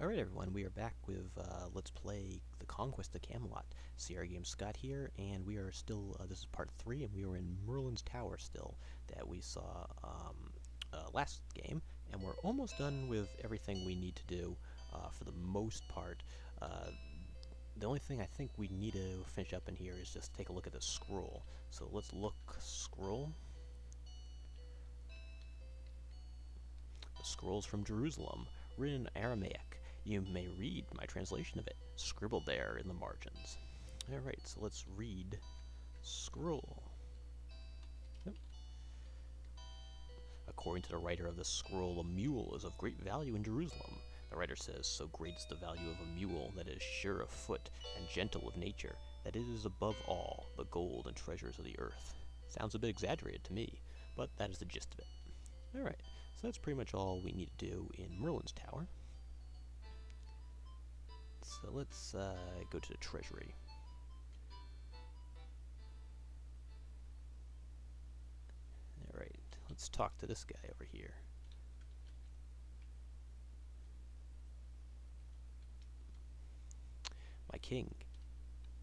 Alright everyone, we are back with Let's Play the Conquest of Camelot. CR Game Scott here, and we are still, this is part 3, and we are in Merlin's Tower still, that we saw last game, and we're almost done with everything we need to do for the most part. The only thing I think we need to finish up in here is just take a look at the scroll. So let's look, scroll. The scroll's from Jerusalem, written in Aramaic. You may read my translation of it, scribbled there in the margins. Alright, so let's read scroll. Yep. According to the writer of this scroll, a mule is of great value in Jerusalem. The writer says, so great is the value of a mule that it is sure of foot and gentle of nature, that it is above all the gold and treasures of the earth. Sounds a bit exaggerated to me, but that is the gist of it. Alright, so that's pretty much all we need to do in Merlin's Tower. So let's go to the treasury. Alright, let's talk to this guy over here. My king,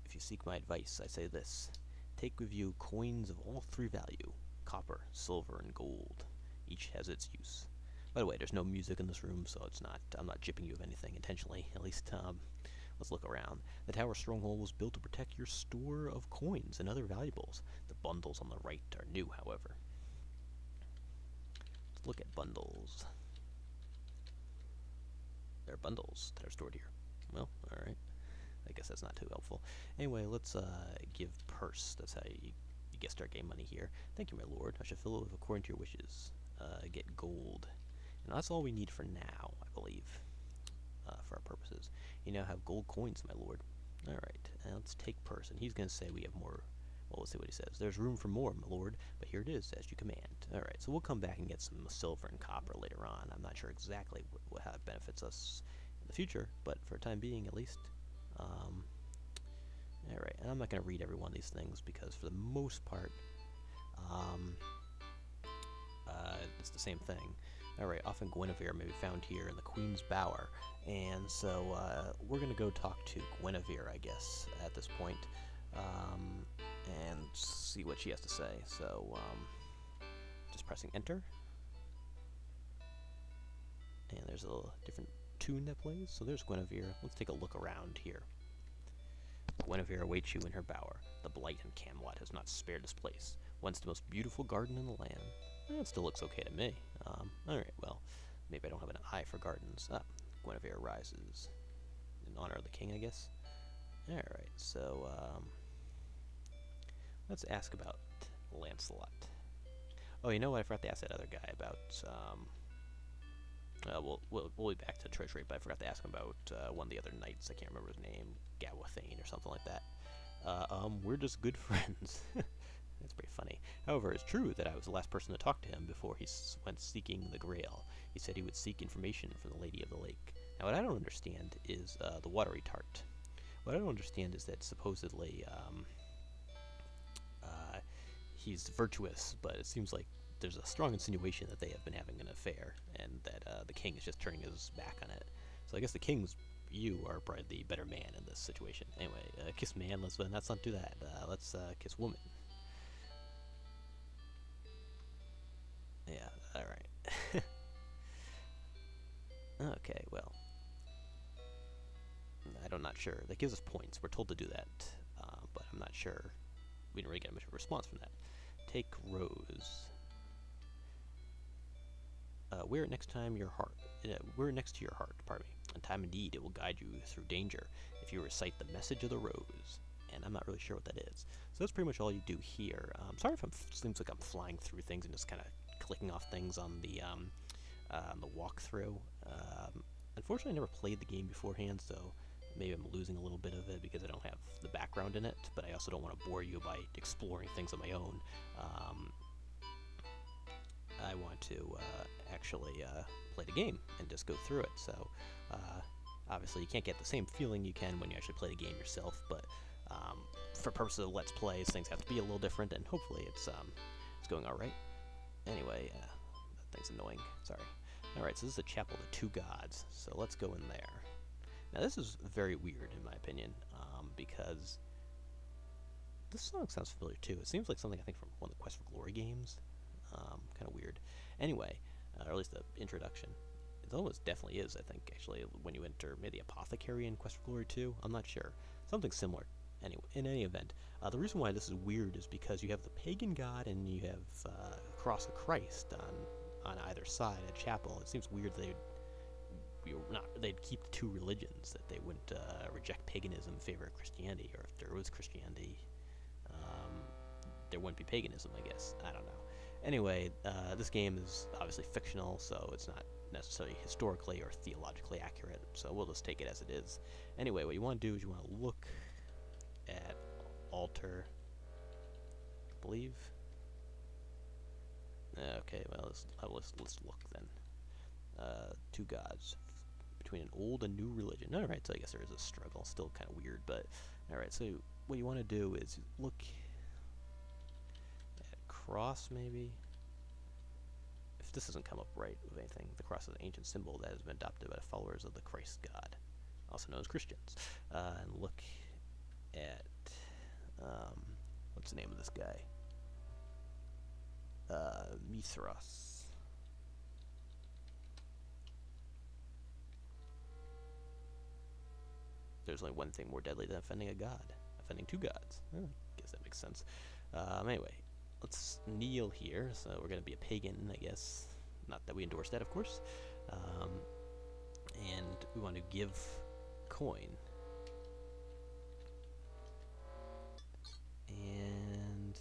if you seek my advice, I say this. Take with you coins of all three value, copper, silver, and gold. Each has its use. By the way, there's no music in this room, so I'm not jipping you of anything intentionally. At least, let's look around. The tower stronghold was built to protect your store of coins and other valuables. The bundles on the right are new, however. Let's look at bundles. There are bundles that are stored here. Well, alright. I guess that's not too helpful. Anyway, let's give purse. That's how you get start game money here. Thank you, my lord. I shall fill it with according to your wishes. Get gold. And that's all we need for now, I believe, for our purposes. You now have gold coins, my lord. Alright, let's take purse. And he's going to say we have more. Well, let's see what he says. There's room for more, my lord, but here it is, as you command. Alright, so we'll come back and get some silver and copper later on. I'm not sure exactly how it benefits us in the future, but for the time being, at least. Alright, and I'm not going to read every one of these things because for the most part, it's the same thing. Alright, often Guinevere may be found here in the Queen's Bower, and so we're going to go talk to Guinevere, I guess, at this point, and see what she has to say. So, just pressing enter, and there's a little different tune that plays. So there's Guinevere. Let's take a look around here. Guinevere awaits you in her bower. The blight in Camelot has not spared this place. Once the most beautiful garden in the land. It still looks okay to me. Alright, well, maybe I don't have an eye for gardens. Guinevere rises. In honor of the king, I guess. Alright, so, let's ask about Lancelot. Oh, you know what? I forgot to ask that other guy about, we'll be back to Treasury, but I forgot to ask him about one of the other knights. I can't remember his name. Gawathane or something like that. We're just good friends. That's pretty funny. However, it's true that I was the last person to talk to him before he went seeking the Grail. He said he would seek information from the Lady of the Lake. Now, what I don't understand is the watery tart. What I don't understand is that supposedly he's virtuous, but it seems like there's a strong insinuation that they have been having an affair, and that the king is just turning his back on it. So I guess the king's you are probably the better man in this situation. Anyway, kiss man, let's not do that. Let's kiss woman. Yeah, alright. Okay, well. I'm not sure. That gives us points. We're told to do that, but I'm not sure. We didn't really get much of a response from that. Take Rose. We're next to your heart. Pardon me. In time indeed, it will guide you through danger if you recite the message of the rose. And I'm not really sure what that is. So that's pretty much all you do here. Sorry if it seems like I'm flying through things and just kind of clicking off things on the walkthrough. Unfortunately, I never played the game beforehand, so maybe I'm losing a little bit of it because I don't have the background in it. But I also don't want to bore you by exploring things on my own. I want to actually play the game and just go through it. So obviously you can't get the same feeling you can when you actually play the game yourself, but for purposes of Let's Plays, things have to be a little different, and hopefully it's going all right. Anyway, that thing's annoying. Sorry. Alright, so this is a chapel of the two gods, so let's go in there. Now this is very weird in my opinion, because this song sounds familiar too. It seems like something I think from one of the Quest for Glory games. Kind of weird. Anyway, or at least the introduction. It almost definitely is, I think, actually, when you enter maybe Apothecary in Quest for Glory 2. I'm not sure. Something similar. Anyway, in any event, the reason why this is weird is because you have the pagan god and you have Cross of Christ on either side at chapel. It seems weird they'd keep the two religions, that they wouldn't reject paganism in favor of Christianity, or if there was Christianity, there wouldn't be paganism, I guess. I don't know. Anyway, this game is obviously fictional, so it's not necessarily historically or theologically accurate, so we'll just take it as it is. Anyway, what you want to do is you want to look at altar, I believe. Okay, well, let's look then. Two gods between an old and new religion. Alright, so I guess there is a struggle. Still kind of weird, but alright, so what you want to do is look at cross, maybe. If this doesn't come up right with anything, the cross is an ancient symbol that has been adopted by the followers of the Christ God, also known as Christians. And look at, what's the name of this guy? Mithras. There's only one thing more deadly than offending a god. Offending two gods. I guess that makes sense. Anyway, let's kneel here. So we're going to be a pagan, I guess. Not that we endorse that, of course. And we want to give coin. And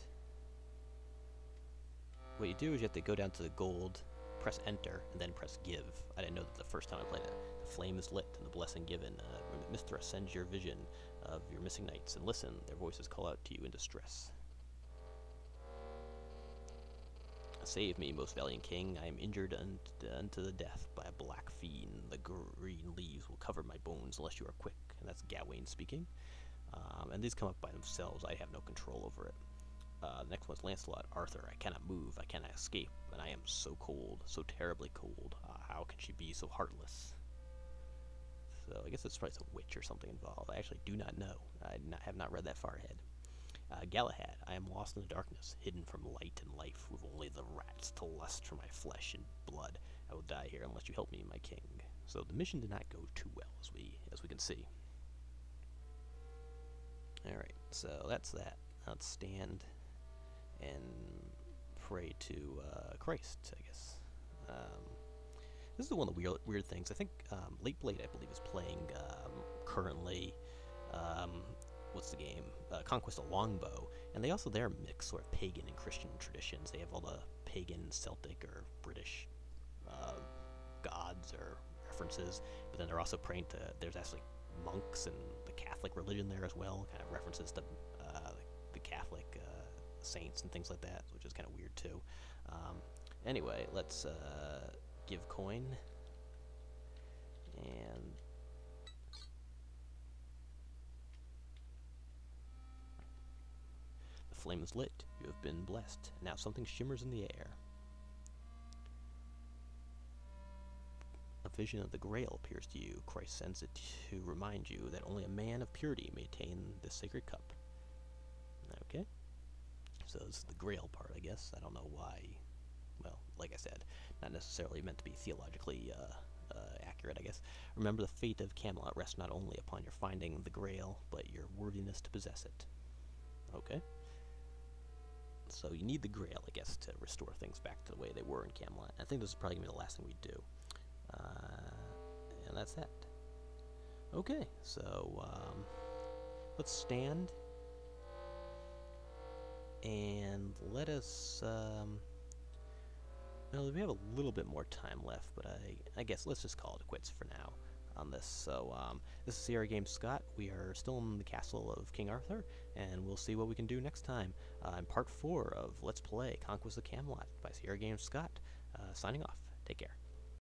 what you do is you have to go down to the gold, press enter, and then press give. I didn't know that the first time I played it. The flame is lit and the blessing given. Mithra sends your vision of your missing knights, and listen, their voices call out to you in distress. Save me, most valiant king. I am injured unto the death by a black fiend. The green leaves will cover my bones unless you are quick. And that's Gawain speaking. And these come up by themselves. I have no control over it. The next one's Lancelot. Arthur, I cannot move, I cannot escape, and I am so cold, so terribly cold. How can she be so heartless? So I guess it's probably a witch or something involved. I actually do not know. I have not read that far ahead. Galahad, I am lost in the darkness, hidden from light and life, with only the rats to lust for my flesh and blood. I will die here unless you help me, my king. So the mission did not go too well, as we can see. Alright, so that's that. Let's stand and pray to Christ, I guess. This is one of the weird things. I think Late Blade, I believe, is playing currently. What's the game? Conquest of Longbow, and they also mix sort of pagan and Christian traditions. They have all the pagan, Celtic, or British gods or references, but then they're also praying to. There's actually monks and the Catholic religion there as well, kind of references to the Catholic saints and things like that, which is kind of weird too. Anyway, let's give coin, and the flame is lit. You have been blessed. Now something shimmers in the air. A vision of the Grail appears to you. Christ sends it to remind you that only a man of purity may attain this sacred cup. Okay. So this is the Grail part, I guess. I don't know why. Well, like I said, not necessarily meant to be theologically accurate, I guess. Remember, the fate of Camelot rests not only upon your finding the Grail, but your worthiness to possess it. Okay. So you need the Grail, I guess, to restore things back to the way they were in Camelot. I think this is probably going to be the last thing we do. And that's that. Okay, so let's stand and let us well, we have a little bit more time left, but I guess let's just call it quits for now on this. So this is Sierra Games Scott. We are still in the castle of King Arthur, and we'll see what we can do next time in part 4 of Let's Play Conquests of Camelot by Sierra Games Scott. Signing off. Take care.